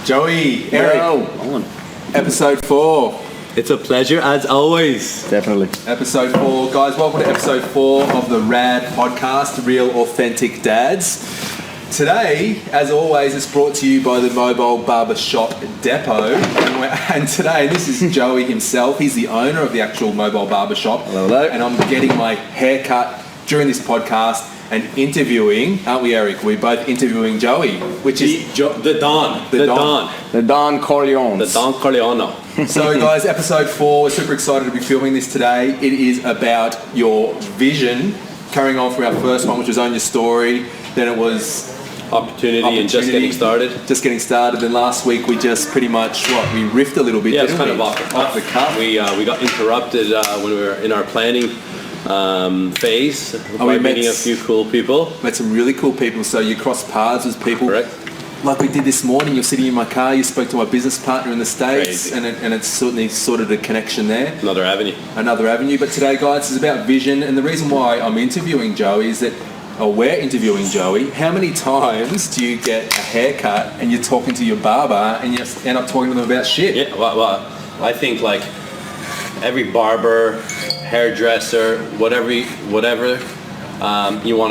Joey, Eric, episode 4. It's a pleasure as always. Definitely. Episode 4. Guys, welcome to episode 4 of the R.A.D Podcast, Real Authentic Dads. Today, as always, it's brought to you by the Mobile Barber Shop Depot. And today, this is Joey himself. He's the owner of the actual Mobile Barber Shop. Hello. And I'm getting my hair cut during this podcast and interviewing, aren't we, Eric? We're both interviewing Joey, which is the Don. The Don Corleone. The Don Corleone. So guys, episode 4, we're super excited to be filming this today. It is about your vision, carrying on from our first one, which was Own Your Story. Then it was Opportunity and just getting started. Then last week we just pretty much, we riffed a little bit. Yeah, it's kind of off the cuff. We got interrupted when we were in our planning phase by meeting a few cool people. Met some really cool people. So you crossed paths with people. Correct. Like we did this morning, you're sitting in my car, you spoke to my business partner in the States, Crazy. and it's certainly sorted a connection there. Another avenue. But today, guys, is about vision, and the reason why I'm interviewing Joey is that, we're interviewing Joey. How many times do you get a haircut and you're talking to your barber and you end up talking to them about shit? Yeah, well, I think like every barber, hairdresser, whatever you want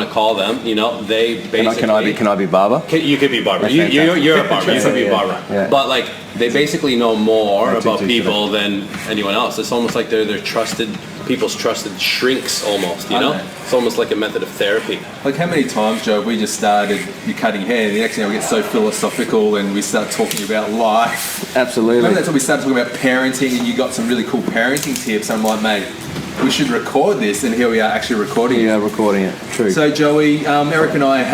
to call them, they basically... Can I be barber? You could be barber. You're a barber. You could be barber. Yeah. But like they basically know more about people than anyone else. It's almost like they're people's trusted shrinks almost, you know? It's almost like a method of therapy. Like how many times, Joe, we just started you cutting hair, and the next thing we get so philosophical and we start talking about life. Absolutely. Remember that's when we started talking about parenting, and you got some really cool parenting tips. I'm like, mate, we should record this, and here we are actually recording it. Yeah, recording it. True. So Joey, Eric and I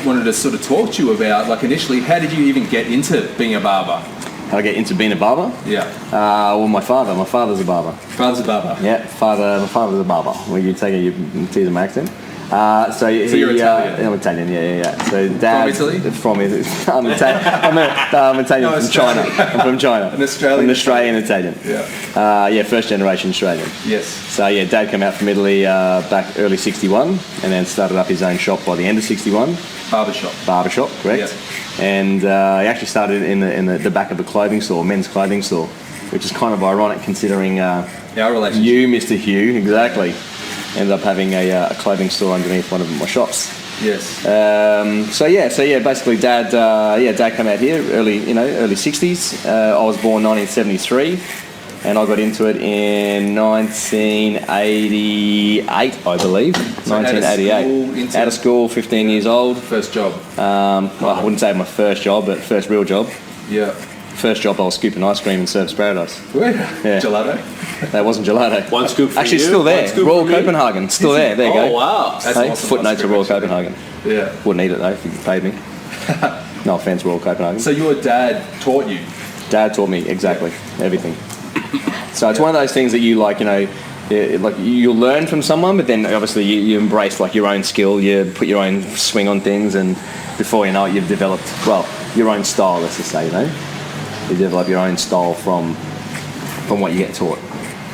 wanted to sort of talk to you about, like initially, how did you even get into being a barber? How I get into being a barber? Yeah. Well, my father's a barber. Father's a barber? Yeah, my father's a barber. Well, you take it, you tease my accent. So you're Italian? I'm Italian, yeah. So dad... From Italy? From Italy. I'm Italian from China. I'm from China. An Australian? An Australian Italian. Yeah. First generation Australian. Yes. So yeah, dad came out from Italy back early 61 and then started up his own shop by the end of 61. Barber Shop, correct. Yeah. And he actually started in the back of a clothing store, men's clothing store, which is kind of ironic considering our relationship. You, Mr. Hugh, exactly, ended up having a clothing store underneath one of my shops. Yes. So basically dad came out here early 60s. I was born 1973. And I got into it in 1988, I believe. So 1988. Out of school, 15 years old. First job? Well, I wouldn't say my first job, but first real job. Yeah. First job, I was scooping ice cream in Surf's Paradise. Yeah. Gelato? That wasn't gelato. One scoop for Actually, you. Still there. Royal Copenhagen. Still there. There you go. Oh, wow. That's Hey, awesome. footnotes of Royal Copenhagen. Yeah. Wouldn't eat it, though, if you paid me. No offence, Royal Copenhagen. So your dad taught you? Dad taught me exactly everything. So it's one of those things that you you learn from someone, but then obviously you embrace like your own skill. You put your own swing on things, and before you know it, you've developed your own style. Let's just say, you develop your own style from what you get taught.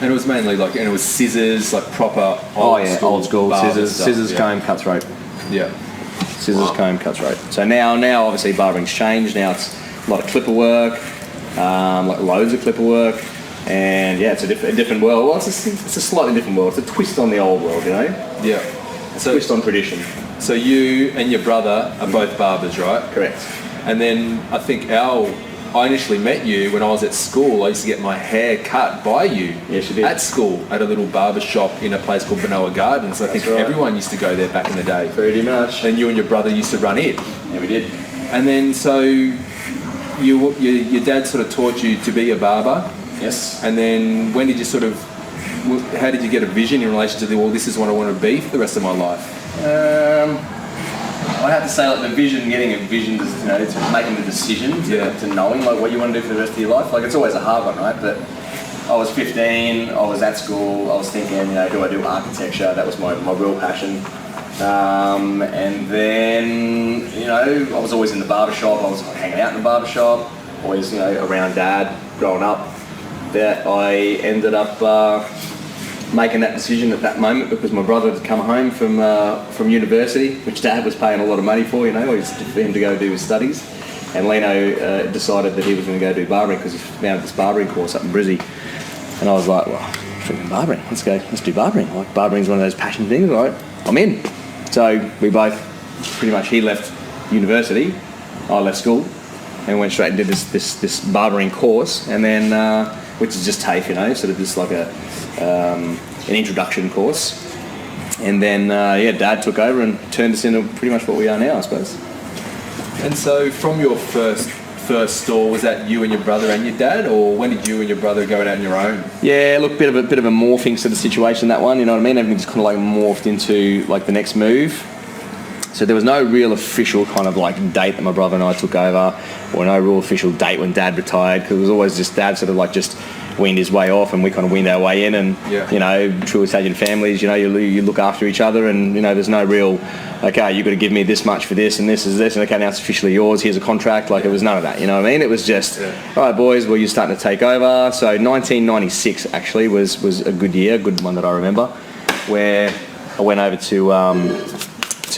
And it was mainly it was scissors, like proper old school scissors, stuff, comb, cutthroat. Yeah. Scissors, comb, cutthroat. So now obviously barbering's changed. Now it's a lot of clipper work, like loads of clipper work. And yeah, it's a different world. Well, it's a slightly different world. It's a twist on the old world, Yeah. So twist on tradition. So you and your brother are both barbers, right? Correct. And then I think I initially met you when I was at school. I used to get my hair cut by you. Yes, you did. At school, at a little barber shop in a place called Benoa Gardens. I think everyone used to go there back in the day. Pretty much. And you and your brother used to run it. Yeah, we did. And then so your dad sort of taught you to be a barber. Yes. And then when did you how did you get a vision in relation to this is what I want to be for the rest of my life? I'd have to say getting a vision to making the decision to knowing what you want to do for the rest of your life. Like it's always a hard one, right? But I was 15, I was at school, I was thinking, do I do architecture? That was my real passion. And then, I was always in the barbershop, I was hanging out in the barbershop, always, around dad growing up. That I ended up making that decision at that moment because my brother had come home from university, which Dad was paying a lot of money for, for him to go do his studies. And Lino decided that he was going to go do barbering because he found this barbering course up in Brizzy. And I was like, well, freaking barbering, let's do barbering. Like, barbering's one of those passion things, right? I'm in. So we both, pretty much, he left university, I left school, and went straight and did this barbering course, and then, which is just TAFE, sort of just like an introduction course. And then, Dad took over and turned us into pretty much what we are now, I suppose. And so from your first store, was that you and your brother and your dad, or when did you and your brother go out on your own? Yeah, look, bit of a morphing sort of situation, that one, you know what I mean? Everything just kind of like morphed into like the next move. So there was no real official kind of like date that my brother and I took over, or no real official date when Dad retired, because it was always just Dad sort of like just weaned his way off and we kind of weaned our way in, and true Italian families, you look after each other, and there's no real okay, you've got to give me this much for this and this is this, and okay, now it's officially yours, here's a contract. Like, it was none of that, you know what I mean? It was just all right, boys, well, you're starting to take over. So 1996 actually was a good year, a good one that I remember, where I went over to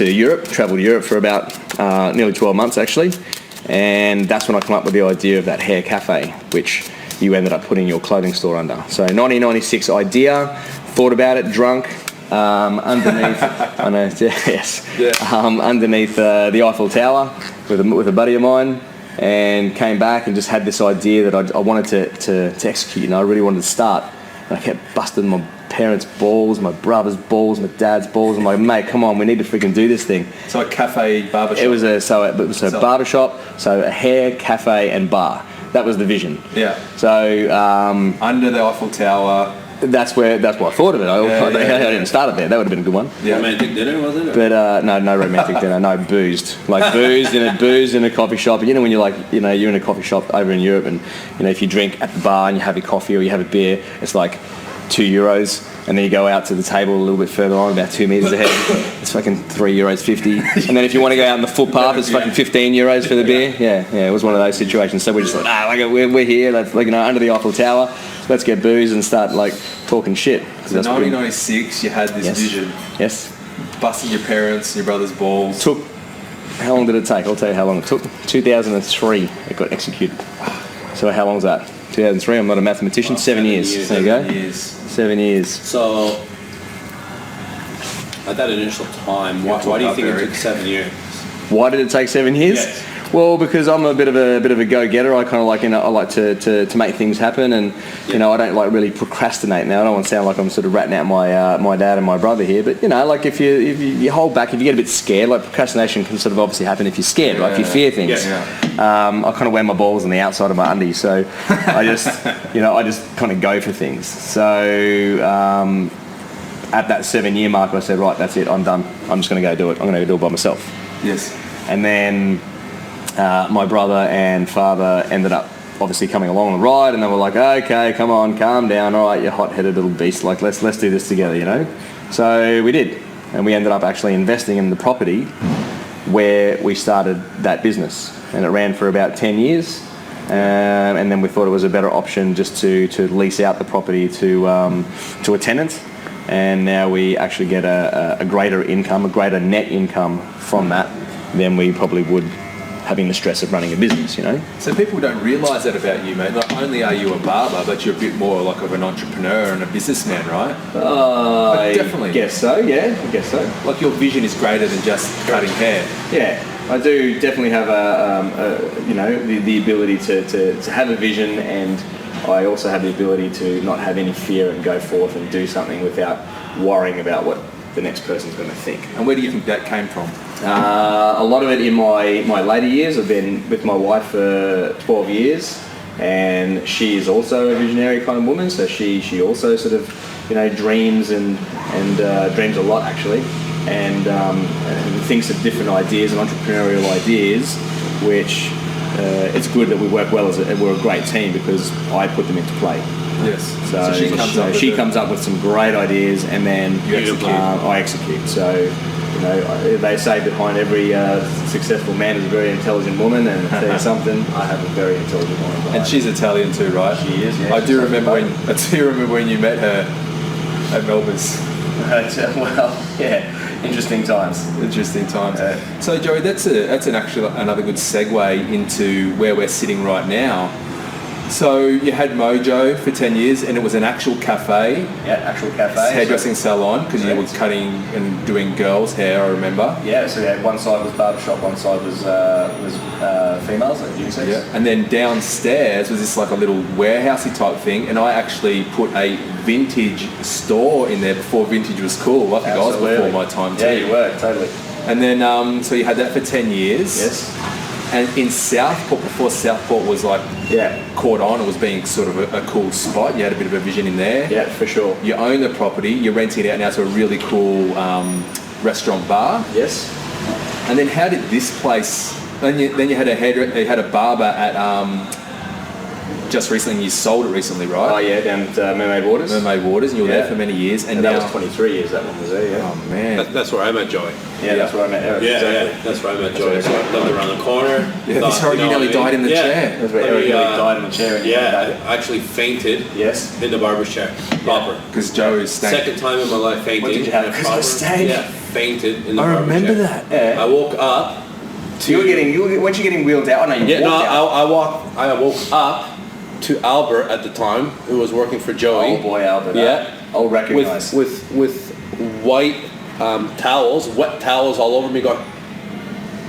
Europe, travelled to Europe for about nearly 12 months actually, and that's when I come up with the idea of that hair cafe, which you ended up putting your clothing store under. So 1996 idea, thought about it, drunk, underneath, I know, yes, underneath the Eiffel Tower with a buddy of mine, and came back and just had this idea that I wanted to execute. I really wanted to start, and I kept busting my parents' balls, my brother's balls, my dad's balls. I'm like, mate, come on, we need to freaking do this thing. So a cafe, barbershop? It was a barbershop, so a hair, cafe and bar. That was the vision. Yeah. So under the Eiffel Tower. That's what I thought of it. I didn't start it there. That would have been a good one. Yeah. Romantic dinner, wasn't it? But no romantic dinner. No, boozed. Like boozed in a coffee shop. And when you're you're in a coffee shop over in Europe, and if you drink at the bar and you have your coffee or you have a beer, it's like €2, and then you go out to the table a little bit further on, about 2 meters ahead, it's fucking €3.50, and then if you want to go out on the footpath, it's fucking €15 for the beer. Yeah, it was one of those situations. So we're just like, we're here, under the Eiffel Tower, let's get booze and start talking shit. So 1996, you had this vision. Yes. Busting your parents, your brother's balls. How long did it take? I'll tell you how long it took. 2003, it got executed. So how long was that? 2003, I'm not a mathematician. 7 years. There you go. 7 years. So, at that initial time, why do you think it took 7 years? Why did it take 7 years? Yes. Well, because I'm a bit of a go-getter. I kind of I like to make things happen, and I don't really procrastinate now. I don't want to sound like I'm sort of ratting out my dad and my brother here, but if you hold back, if you get a bit scared, procrastination can sort of obviously happen if you're scared, right? If you fear things. I kind of wear my balls on the outside of my undies, so I just kind of go for things. So at that 7 year mark, I said, right, that's it, I'm done. I'm just going to go do it. I'm going to go do it by myself. Yes. And then my brother and father ended up obviously coming along on the ride, and they were like, okay, come on, calm down, all right, you hot-headed little beast, let's do this together, So we did, and we ended up actually investing in the property where we started that business, and it ran for about 10 years, and then we thought it was a better option just to lease out the property to a tenant, and now we actually get a greater income, a greater net income from that than we probably would having the stress of running a business, So people don't realise that about you, mate. Not only are you a barber, but you're a bit more of an entrepreneur and a businessman, right? Definitely. I guess so, yeah. I guess so. Your vision is greater than just cutting hair. Yeah, I do definitely have the ability to have a vision, and I also have the ability to not have any fear and go forth and do something without worrying about what the next person's going to think. And where do you think that came from? A lot of it in my later years. I've been with my wife for 12 years, and she is also a visionary kind of woman, so she also sort of dreams and dreams a lot actually, and thinks of different ideas and entrepreneurial ideas, which it's good that we work well we're a great team because I put them into play. Yes. So she comes up with some great ideas, and then I execute. So they say behind every successful man is a very intelligent woman, and I'll tell you something, I have a very intelligent woman. And she's Italian too, right? She is. Yeah, I do remember when you met her. at Melbourne's? Well, yeah, interesting times. Interesting times. So, Joey, that's another good segue into where we're sitting right now. So you had Mojo for 10 years, and it was an actual cafe. Yeah, actual cafe. Hairdressing salon, because you were cutting and doing girls' hair, I remember. Yeah, so one side was barbershop, one side was females, like unisex. Yeah. And then downstairs was this like a little warehousey type thing, and I actually put a vintage store in there before vintage was cool. I think I was before my time too. Yeah, you were, totally. And then, so you had that for 10 years. Yes. And in Southport, before Southport was like caught on, it was being sort of a cool spot. You had a bit of a vision in there. Yeah, for sure. You own the property. You're renting it out now to a really cool restaurant bar. Yes. And then how did this place? Then you had a barber at just recently. And you sold it recently, right? Oh yeah, down at Mermaid Waters. Mermaid Waters, and you were there for many years. And that now, was 23 years. That one was there. Yeah. Oh man. That's where I met Joey. Yeah, that's where I met Eric. Yeah, exactly. that's where I met Joey. So I lived around the corner. Yeah, this you nearly died in the chair. That's where Eric nearly died in the chair. I actually fainted. Yes. In the barber chair. Proper. Because Joey was staying. Second time in my life fainting. What did you have? Because I stayed. Yeah, fainted in the I barber remember chair. that. I woke up. Weren't you getting wheeled out? Oh, no, you walked out. I woke up to Albert at the time, who was working for Joey. Oh boy, Albert. Yeah. I'll recognise. With white towels, wet towels all over me, going,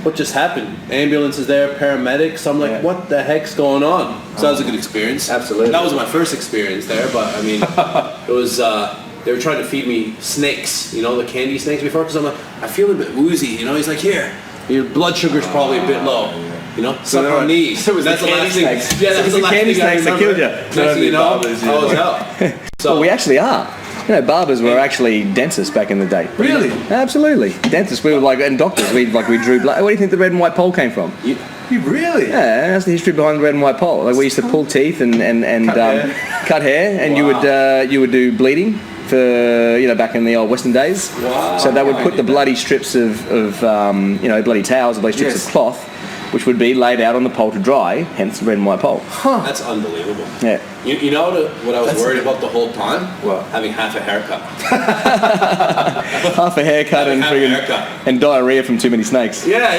what just happened? Ambulance is there, paramedics. I'm like, what the heck's going on? So that was a good experience. Absolutely. That was my first experience there, but I mean, it was, they were trying to feed me snakes, you know, the candy snakes before, because I'm like, I feel a bit woozy, you know. He's like, here, your blood sugar's probably a bit low. You know, suck on these. So it was that's the candy snakes. Yeah, that's the candy snakes that killed you. Next thing you know, I was out. So Well, we actually are. You know, barbers were actually dentists back in the day. Really? Absolutely. Dentists. We were like, and doctors. We drew blood. Where do you think the red and white pole came from? You really? Yeah, that's the history behind the red and white pole. Like we used to pull teeth and cut hair, and you would do bleeding for back in the old Western days. Wow. So they would put the bloody strips of bloody towels, bloody strips of cloth, which would be laid out on the pole to dry, hence red and white pole. That's unbelievable. Yeah. You know what I was worried about the whole time? What? Having half a haircut. Half a haircut and diarrhea from too many snakes. Yeah.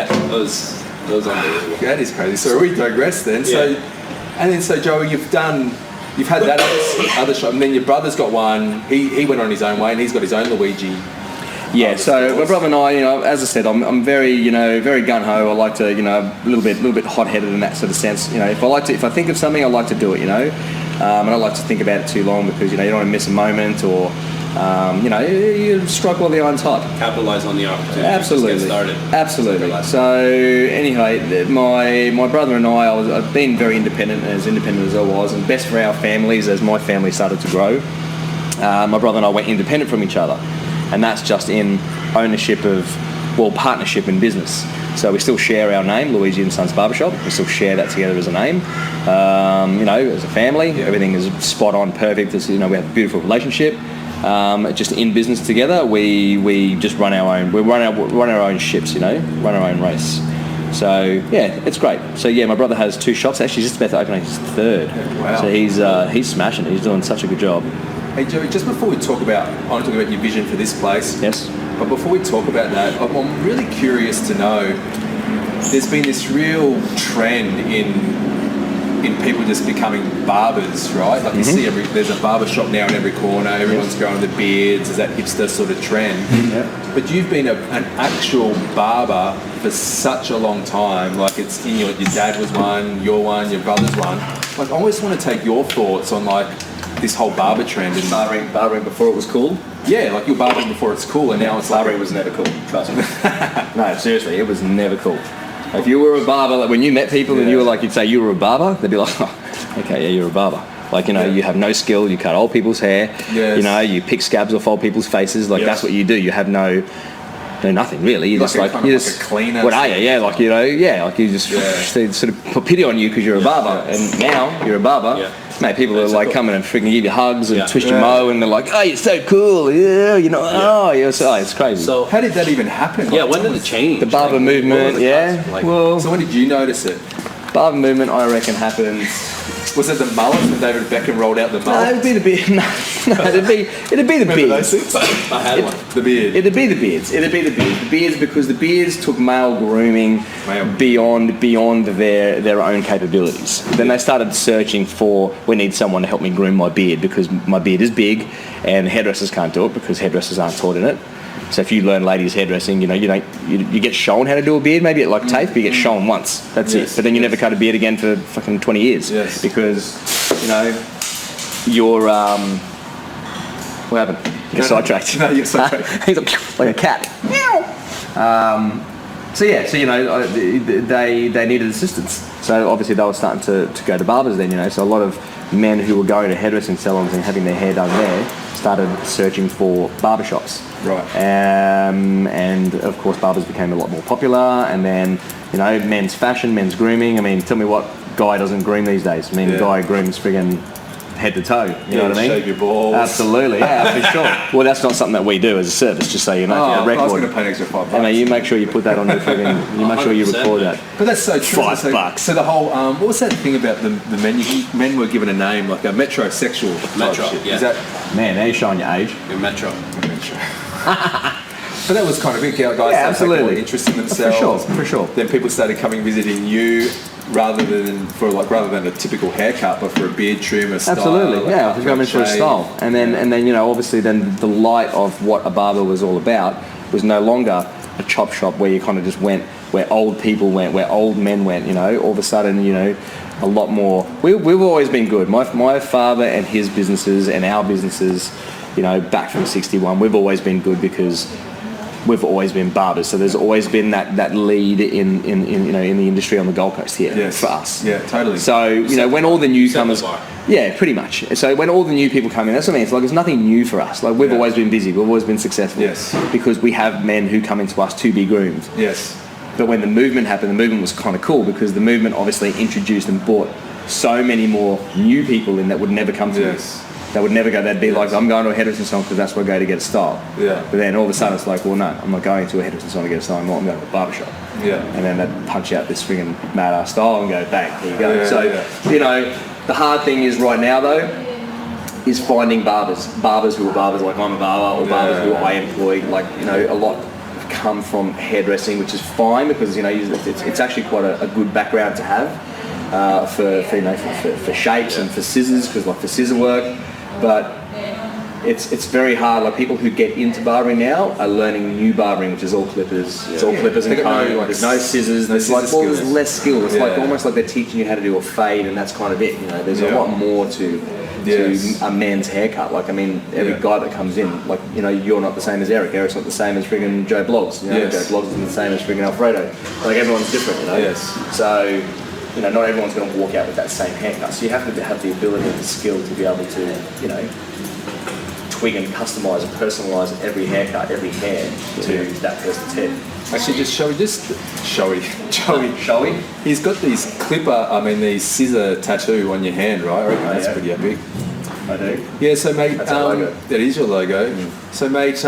That was unbelievable. That is crazy. So we digress then. Yeah. So Joey, you've had that other shop, and then your brother's got one. He went on his own way, and he's got his own Luigi. Yeah, so my brother and I, as I said, I'm very, very gung ho. I like to, a little bit hot-headed in that sort of sense. If I think of something, I like to do it. And I don't like to think about it too long because you don't want to miss a moment or, you strike while the iron's hot. Capitalize on the opportunity. Absolutely. Just get started. Absolutely. So anyway, my brother and I've been very independent as I was, and best for our families as my family started to grow. My brother and I went independent from each other. And that's just in ownership partnership in business. So we still share our name, Luigi and Sons Barbershop. We still share that together as a name. As a family, everything is spot on, perfect. We have a beautiful relationship. Just in business together, we just run our own. We run our own ships, run our own race. So yeah, it's great. So yeah, my brother has 2 shops. Actually, he's just about to open his 3rd. Wow. So he's smashing it. He's doing such a good job. Hey Joey, just before we talk about, I want to talk about your vision for this place. Yes. But before we talk about that, I'm really curious to know. There's been this real trend in people just becoming barbers, right? Like you see there's a barber shop now in every corner. Everyone's growing the beards. There's that hipster sort of trend. Yeah. But you've been an actual barber for such a long time. Like it's your dad was one, you're one, your brother's one. Like I always want to take your thoughts on this whole barber trend and Barbering before it was cool. Yeah, like you're barbering before it's cool, and now it's barbering was never cool. Trust me. No, seriously, it was never cool. If you were a barber, like when you met people and you were like, you'd say you were a barber, they'd be like, oh, okay, yeah, you're a barber. Like you have no skill. You cut old people's hair. Yes. You pick scabs off old people's faces. Like that's what you do. You have no nothing really. You're just like a cleaner. What are you? Yeah, like like you just they sort of put pity on you because you're a barber, and now you're a barber. Yeah. Mate, people are like coming and freaking give you hugs and twist your mo, and they're like, "Oh, you're so cool, it's crazy." So how did that even happen? Yeah, when did it change? The barber movement, So when did you notice it? Barber movement, I reckon, happened. Was it the mullet when David Beckham rolled out the No, mullet? it'd be the beard. No, it'd be the Remember beards. those things? I had one. The beard. It'd be the beards. The beards, because the beards took male grooming beyond their own capabilities. Then they started searching for, we need someone to help me groom my beard because my beard is big, and hairdressers can't do it because hairdressers aren't taught in it. So if you learn ladies hairdressing, you get shown how to do a beard, maybe at like TAFE, but you get shown once. That's it. But then you never cut a beard again for fucking 20 years. Yes. Because, you're what happened? You're sidetracked. No, you're sidetracked. He's like a cat. They needed assistance. So obviously they were starting to go to barbers then, So a lot of men who were going to hairdressing salons and having their hair done there started searching for barber shops. Right. And of course barbers became a lot more popular, and then, men's fashion, men's grooming. I mean, tell me what guy doesn't groom these days? I mean, guy grooms friggin' head to toe. You know what I mean? Shave your balls. Absolutely, yeah, for sure. Well, that's not something that we do as a service, just so you know. I record. was going to pay an extra $5. You make sure you put that on your friggin', you make sure you record that. But that's so true. $5. So the whole, what was that thing about the men? Men were given a name, like a metrosexual type Metro, shit. yeah. Is that? Man, now you're showing your age. Your Metro. But that was kind of it. Guys started absolutely. taking more interest in themselves. For sure. Then people started coming visiting you rather than a typical haircut, but for a beard trim, a style. Absolutely, yeah. Because going for a style, and then obviously then the light of what a barber was all about was no longer a chop shop where you kind of just went where old people went, where old men went. All of a sudden, a lot more. We've always been good. My father and his businesses and our businesses, back from '61, we've always been good because we've always been barbers. So there's always been that lead in the industry on the Gold Coast here for us. Yeah, totally. So when all the newcomers, pretty much. So when all the new people come in, that's what I mean. It's like there's nothing new for us. Like we've always been busy. We've always been successful. Yes. Because we have men who come into us to be groomed. Yes. But when the movement happened, the movement was kind of cool because the movement obviously introduced and brought so many more new people in that would never come to us. They would never go. They'd be like, I'm going to a hairdressing salon because that's where I go to get a style. Yeah. But then all of a sudden it's like, well, no, I'm not going to a hairdressing salon to get a style anymore. I'm going to a barber shop. Yeah. And then they'd punch out this friggin' mad-ass style and go, bang, here you go. Yeah, The hard thing is right now, though, is finding barbers who are barbers like I'm a barber, or barbers who I employ. Like, a lot come from hairdressing, which is fine because, it's actually quite a good background to have for shapes and for scissors, because like for scissor work. But it's very hard. Like people who get into barbering now are learning new barbering, which is all clippers. It's all clippers and comb. There's no scissors. There's like there's less skill. It's like almost like they're teaching you how to do a fade, and that's kind of it. There's a lot more to a man's haircut. Like every guy that comes in, like you're not the same as Eric. Eric's not the same as friggin' Joe Blogs. Joe Blogs isn't the same as friggin' Alfredo. Like everyone's different. Yes. So. Not everyone's going to walk out with that same haircut. So you have to have the ability and the skill to be able to, twig and customise and personalise every haircut, every hair to that person's head. Actually, Joey. He's got these scissor tattoo on your hand, right? I reckon that's pretty epic. I do. Yeah, so mate, That's our logo. That is your logo. So mate,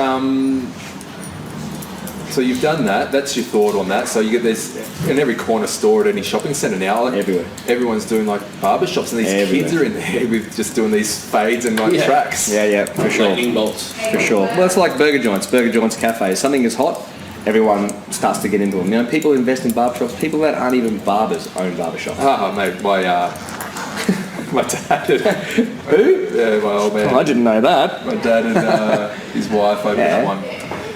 so you've done that. That's your thought on that. So you get this in every corner store at any shopping centre now. Like, everywhere. Everyone's doing like barber shops, and these kids are in there with just doing these fades and tracks. Yeah, for sure. Lightning bolts. For sure. Well, it's like burger joints cafes. Something is hot, everyone starts to get into them. People invest in barber shops. People that aren't even barbers own barber shops. Oh, mate, my dad and Who? Yeah, my old man. Oh, I didn't know that. My dad and his wife opened that one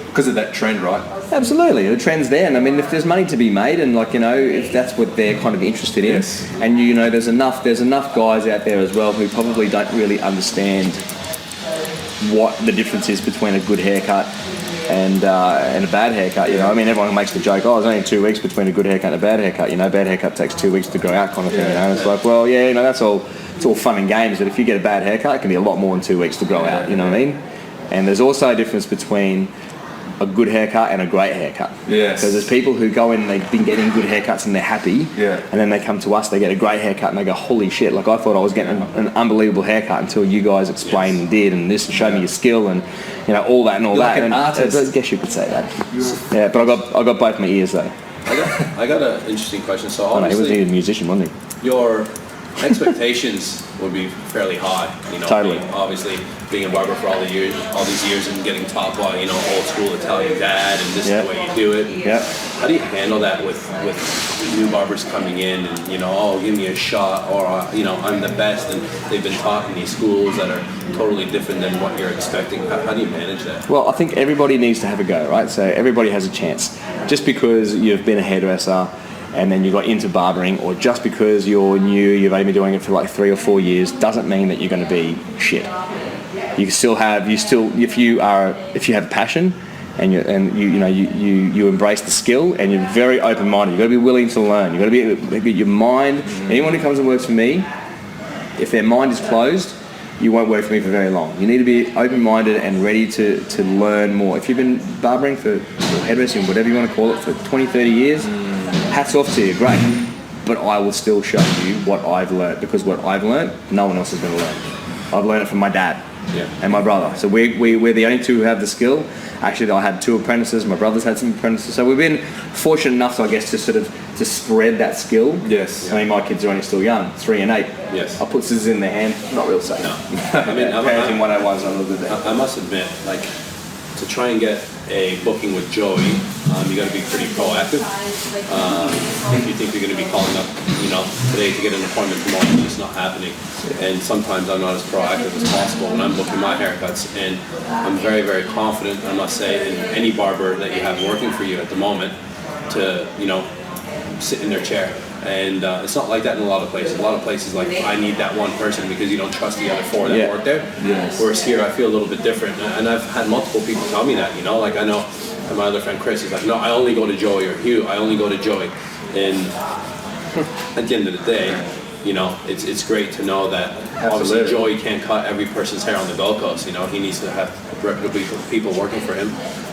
because of that trend, right? Absolutely, the trend's there, and if there's money to be made, and if that's what they're kind of interested in, and there's enough guys out there as well who probably don't really understand what the difference is between a good haircut and a bad haircut. Everyone makes the joke, it's only 2 weeks between a good haircut and a bad haircut. Bad haircut takes 2 weeks to grow out, kind of thing. It's like, well, that's all. It's all fun and games, but if you get a bad haircut, it can be a lot more than 2 weeks to grow out. You know what I mean? And there's also a difference between a good haircut and a great haircut. Yes. So there's people who go in, they've been getting good haircuts and they're happy. Yeah. And then they come to us, they get a great haircut and they go, holy shit, like I thought I was getting an unbelievable haircut until you guys explained and did and this showed me your skill and all that and all You're that. like an artist. I guess you could say that. Yeah, but I got both my ears though. I got an interesting question. So He was obviously, a musician, wasn't he? your expectations would be fairly high. You know, Totally. Obviously, being a barber for all these years, and getting taught by old school Italian dad, and this is the way you do it. Yeah. How do you handle that with new barbers coming in and give me a shot, or I'm the best, and they've been taught in these schools that are totally different than what you're expecting? How do you manage that? Well, I think everybody needs to have a go, right? So everybody has a chance. Just because you've been a hairdresser and then you got into barbering, or just because you're new, you've only been doing it for like 3 or 4 years, doesn't mean that you're going to be shit. If you have passion and you embrace the skill and you're very open-minded, you've got to be willing to learn. You've got to be your mind. Anyone who comes and works for me, if their mind is closed, you won't work for me for very long. You need to be open-minded and ready to learn more. If you've been barbering or hairdressing, whatever you want to call it, for 20, 30 years, hats off to you, great. But I will still show you what I've learned, because what I've learned, no one else is going to learn. I've learned it from my dad and my brother. So we're the only two who have the skill. Actually, I had 2 apprentices. My brother's had some apprentices. So we've been fortunate enough, I guess, to spread that skill. Yes. I mean, my kids are only still young, 3 and 8. Yes. I'll put scissors in their hand. Not real safe. No. I mean, parenting 101's not a little bit there. I must admit, like, to try and get a booking with Joey, you got to be pretty proactive. If you think you're going to be calling up, today to get an appointment tomorrow, it's just not happening. And sometimes I'm not as proactive as possible when I'm booking my haircuts. And I'm very, very confident, I must say, in any barber that you have working for you at the moment to, sit in their chair. And it's not like that in a lot of places. A lot of places, like, I need that one person because you don't trust the other 4 that work there. Yes. Whereas here, I feel a little bit different. And I've had multiple people tell me that, like, I know my other friend Chris is like, no, I only go to Joey, or Hugh, I only go to Joey. And at the end of the day, it's great to know that obviously Joey can't cut every person's hair on the Gold Coast. He needs to have reputable people working for him.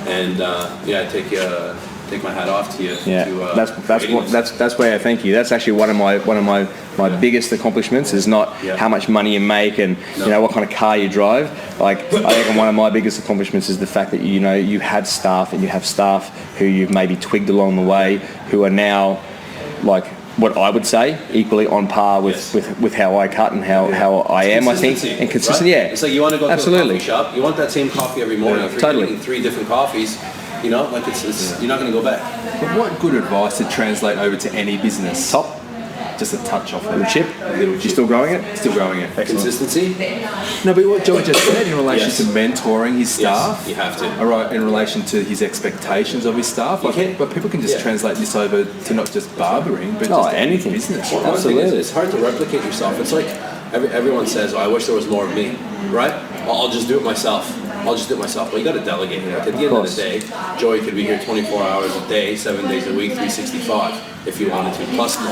And I take my hat off to you. Yeah, that's where I thank you. That's actually one of my biggest accomplishments. Is not how much money you make and what kind of car you drive. Like, I think one of my biggest accomplishments is the fact that you have staff, and you have staff who you've maybe twigged along the way, who are now, like, what I would say, equally on par with how I cut and how I am, I think. And consistent, right? yeah. It's like you want to go to a coffee shop, you want that same coffee every morning. If you're getting 3 different coffees, you're not going to go back. But what good advice to translate over to any business? Top. Just a touch off Little chip. You still growing it? Still growing it. Excellent. Consistency? No, but what Joey just said in relation to mentoring his staff. Yes, you have to. All right, in relation to his expectations of his staff. But people can just translate this over to not just barbering, but just anything. Business. Well, absolutely. It's hard to replicate yourself. It's like everyone says, I wish there was more of me, right? I'll just do it myself. Well, you got to delegate. Like, at the end of the day, Joey could be here 24 hours a day, 7 days a week, 365, if you wanted to, plus more.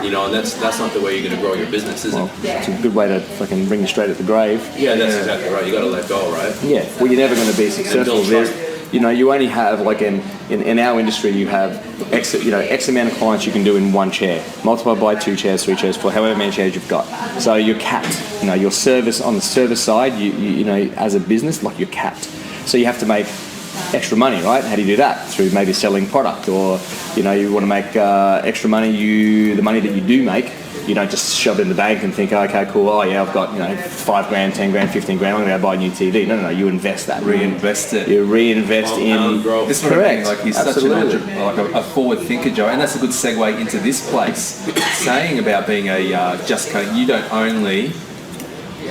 And that's not the way you're going to grow your business, is it? It's a good way to fucking bring you straight at the grave. Yeah, that's exactly right. You got to let go, right? Yeah. Well, you're never going to be successful. You only have, like, in our industry, you have X amount of clients you can do in 1 chair. Multiply by 2 chairs, 3 chairs, 4, however many chairs you've got. So you're capped. Your service, on the service side, you as a business, like, you're capped. So you have to make extra money, right? How do you do that? Through maybe selling product, or you want to make extra money. The money that you do make, you don't just shove it in the bank and think, okay, cool. Oh yeah, I've got $5 grand, 10 grand, 15 grand. I'm going to buy a new TV. No. You invest that. Reinvest it. You reinvest in growth. This is what I mean. Like, he's such a forward thinker, Joe, and that's a good segue into this place. Saying about being just cutting. You don't only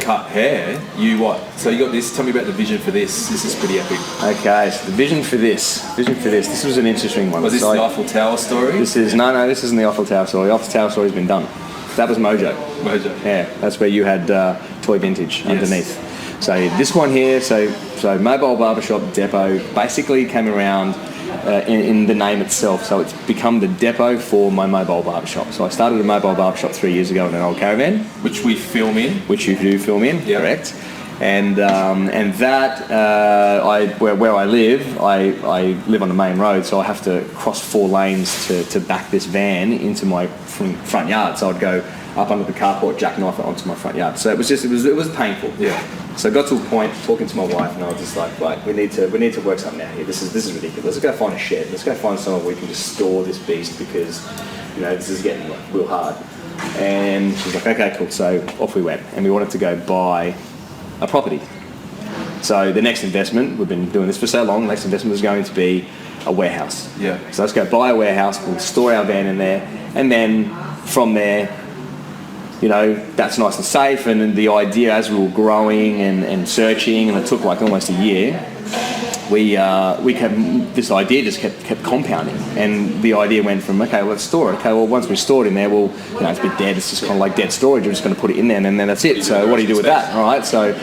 cut hair. You what? So you got this. Tell me about the vision for this. This is pretty epic. Okay, so the vision for this. This was an interesting one. Was this the Eiffel Tower story? This isn't the Eiffel Tower story. The Eiffel Tower story's been done. That was Mojo. Yeah, that's where you had Toy Vintage underneath. So this one here, so Mobile Barbershop Depot basically came around in the name itself. So it's become the depot for my mobile barbershop. So I started a mobile barbershop 3 years ago in an old caravan. Which we film in. Which you do film in, correct. And that where I live on the main road, so I have to cross 4 lanes to back this van into my front yard. So I'd go up under the carport, jackknife it onto my front yard. So it was painful. Yeah. So I got to a point talking to my wife, and I was just like, right, we need to work something out here. This is ridiculous. Let's go find a shed. Let's go find somewhere where we can just store this beast because, this is getting like real hard. And she's like, okay, cool. So off we went, and we wanted to go buy a property. So the next investment, we've been doing this for so long, the next investment was going to be a warehouse. Yeah. So let's go buy a warehouse, we'll store our van in there, and then from there, that's nice and safe. And the idea, as we were growing and searching, and it took like almost a year, this idea just kept compounding. And the idea went from, okay, let's store it. Okay, well, once we store it in there, well, it's a bit dead. It's just kind of like dead storage. We're just going to put it in there, and then that's it. So what do you do with that? All right, so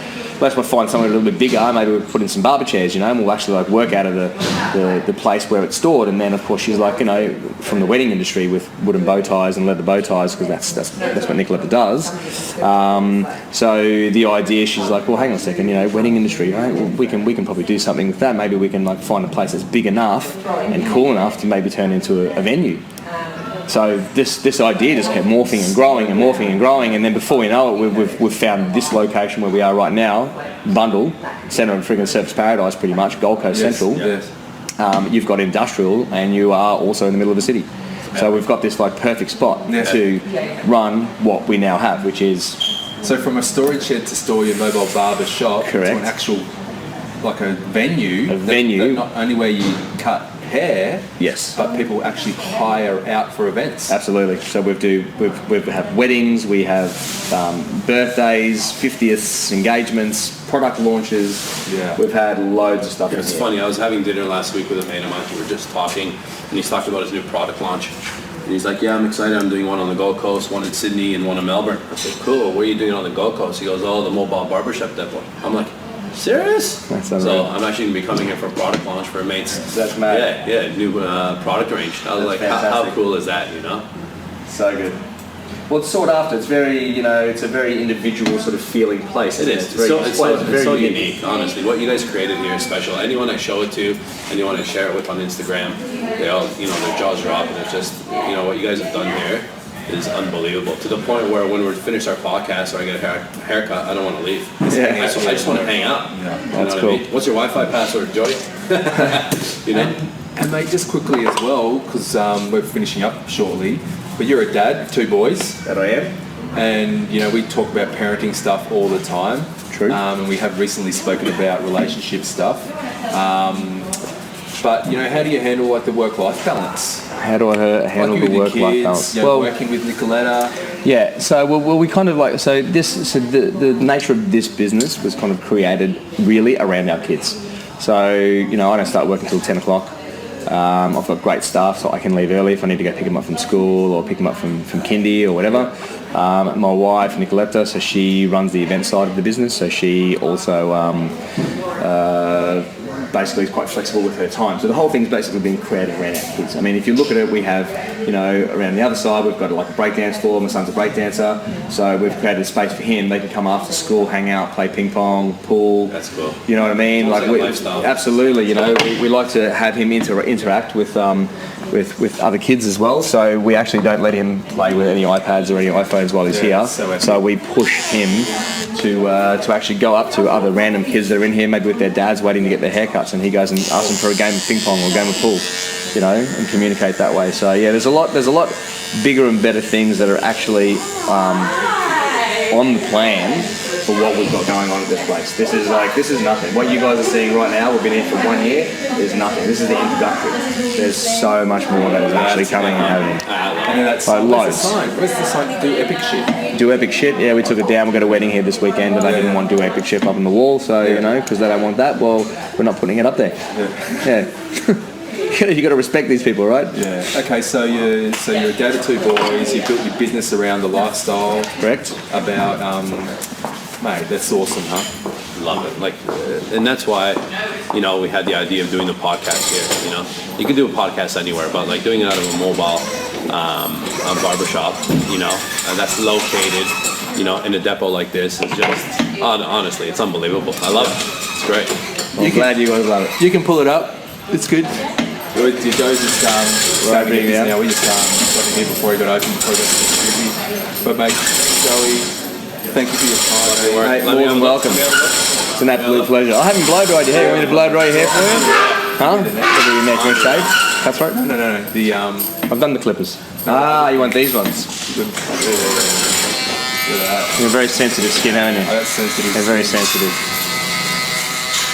let's find something a little bit bigger. Maybe we'll put in some barber chairs, and we'll actually like work out of the place where it's stored. And then of course she's like, from the wedding industry with wooden bow ties and leather bow ties, because that's what Nicoletta does. So the idea, she's like, well, hang on a second, wedding industry, right? Well, we can probably do something with that. Maybe we can like find a place that's big enough and cool enough to maybe turn into a venue. So this idea just kept morphing and growing and morphing and growing, and then before we know it, we've found this location where we are right now, Bundle, centre of friggin' Surfers Paradise, pretty much, Gold Coast Central. Yes. You've got industrial, and you are also in the middle of the city. So we've got this like perfect spot to run what we now have, which is... So from a storage shed to store your mobile barber shop, correct, to an actual, like a venue. A venue. That not only where you cut hair, yes, but people actually hire out for events. Absolutely. So we have weddings, we have birthdays, 50th engagements, product launches. Yeah. We've had loads of stuff. It's funny. I was having dinner last week with a mate of mine. We were just talking, and he's talking about his new product launch. And he's like, yeah, I'm excited. I'm doing one on the Gold Coast, one in Sydney, and one in Melbourne. I said, cool. What are you doing on the Gold Coast? He goes, the mobile barbershop depot. I'm like, serious? So I'm actually going to be coming here for a product launch for mates. That's mad. Yeah, new product range. I was like, how cool is that, So good. Well, it's sought after. It's very, it's a very individual sort of feeling place. It is. It's so unique, honestly. What you guys created here is special. Anyone I show it to, anyone I share it with on Instagram, they all, their jaws drop, and it's just, what you guys have done here is unbelievable, to the point where when we finish our podcast or I get a haircut, I don't want to leave. I just want to hang out. Yeah, that's cool. What's your Wi-Fi password, Joey? And mate, just quickly as well, because we're finishing up shortly, but you're a dad of 2 boys. That I am. And, we talk about parenting stuff all the time. True. And we have recently spoken about relationship stuff. But, how do you handle like the work-life balance? How do I handle the work-life balance? Working with Nicoletta. Yeah, so we kind of like, the nature of this business was kind of created really around our kids. So, I don't start working until 10 o'clock. I've got great staff, so I can leave early if I need to go pick them up from school or pick them up from kindy or whatever. My wife, Nicoletta, so she runs the event side of the business, so she also basically is quite flexible with her time. So the whole thing's basically been created around our kids. I mean, if you look at it, we have, around the other side, we've got like a breakdance floor. My son's a breakdancer, so we've created a space for him. They can come after school, hang out, play ping pong, pool. That's cool. You know what I mean? Like lifestyle. Absolutely. We like to have him interact with other kids as well. So we actually don't let him play with any iPads or any iPhones while he's here. So we push him to actually go up to other random kids that are in here, maybe with their dads waiting to get their haircuts, and he goes and asks them for a game of ping pong or a game of pool, and communicate that way. So yeah, there's a lot bigger and better things that are actually on the plan for what we've got going on at this place. This is nothing. What you guys are seeing right now, we've been here for 1 year, is nothing. This is the introductory. There's so much more that is actually coming and happening. And then that's loads. Where's the sign? Do epic shit. Do epic shit. Yeah, we took it down. We've got a wedding here this weekend, but they didn't want to do epic shit up on the wall. So because they don't want that, well, we're not putting it up there. You got to respect these people, right? Yeah. Okay, so you're a dad of 2 boys. You built your business around the lifestyle. Correct. About mate, that's awesome, huh? Love it. And that's why, we had the idea of doing the podcast here. You can do a podcast anywhere, but like doing it out of a mobile barbershop, that's located, in a depot like this is just, honestly, it's unbelievable. I love it. It's great. I'm glad you guys love it. You can pull it up. It's good. Joe just opening now. We just got in here before he got open. But mate, Joey, Thank you for your time. Mate, more than welcome. It's an absolute pleasure. I haven't blow dried your hair. You want me to blow dry your hair for you? Huh? What do you need? You shave? That's right. No. I've done the clippers. Ah, you want these ones? You're very sensitive skin, aren't you? That's sensitive. They're very sensitive.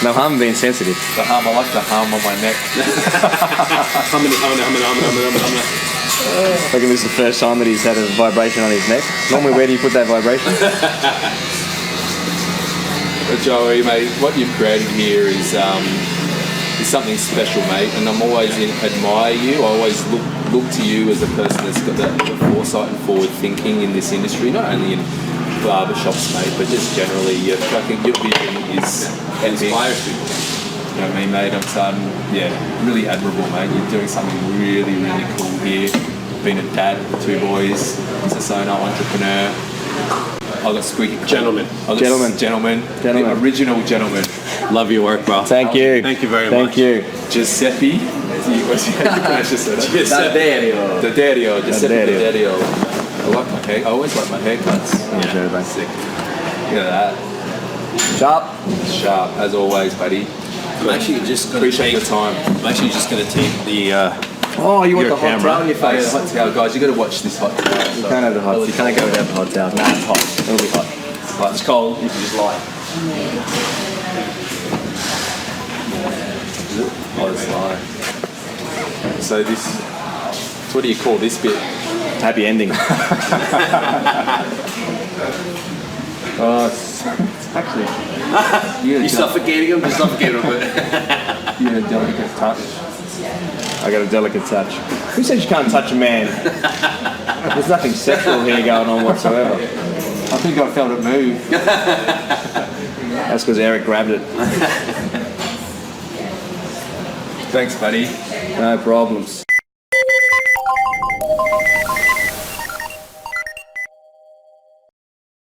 No harm being sensitive. The hum, I like the hum on my neck. Humming. I reckon this is the first time that he's had a vibration on his neck. Normally, where do you put that vibration? But Joey, mate, what you've created here is something special, mate. And I'm always admire you. I always look to you as a person that's got the foresight and forward thinking in this industry, not only in barber shops, mate, but just generally. I think your vision is Inspires people. You know what I mean, mate? I'm starting, really admirable, mate. You're doing something really, really cool here. Being a dad, 2 boys, business owner, entrepreneur. I got squeaky. Gentleman. Gentleman. The original gentleman. Love your work, bro. Thank you. Thank you very much. Thank you. Giuseppe. Giuseppe. Daddario. Giuseppe Daddario. I like my hair. I always like my haircuts. Yeah, sick. Look at that. Sharp, as always, buddy. I'm actually just going to Appreciate your time. I'm actually just going to take the. Oh, you want Your the hot camera. towel in your Oh, yeah, face? the hot towel, guys. You got to watch this hot towel. You can't have the hot. You can't go without the hot towel. Nah, it's hot. It'll be hot. Like, it's cold. You can just lie. Oh, it's lie. So this. What do you call this bit? Happy ending. Oh, it's actually. You suffocating him? Just suffocating him a bit. You had a delicate touch. I got a delicate touch. Who says you can't touch a man? There's nothing sexual here going on whatsoever. I think I felt it move. That's because Eric grabbed it. Thanks, buddy. No problems.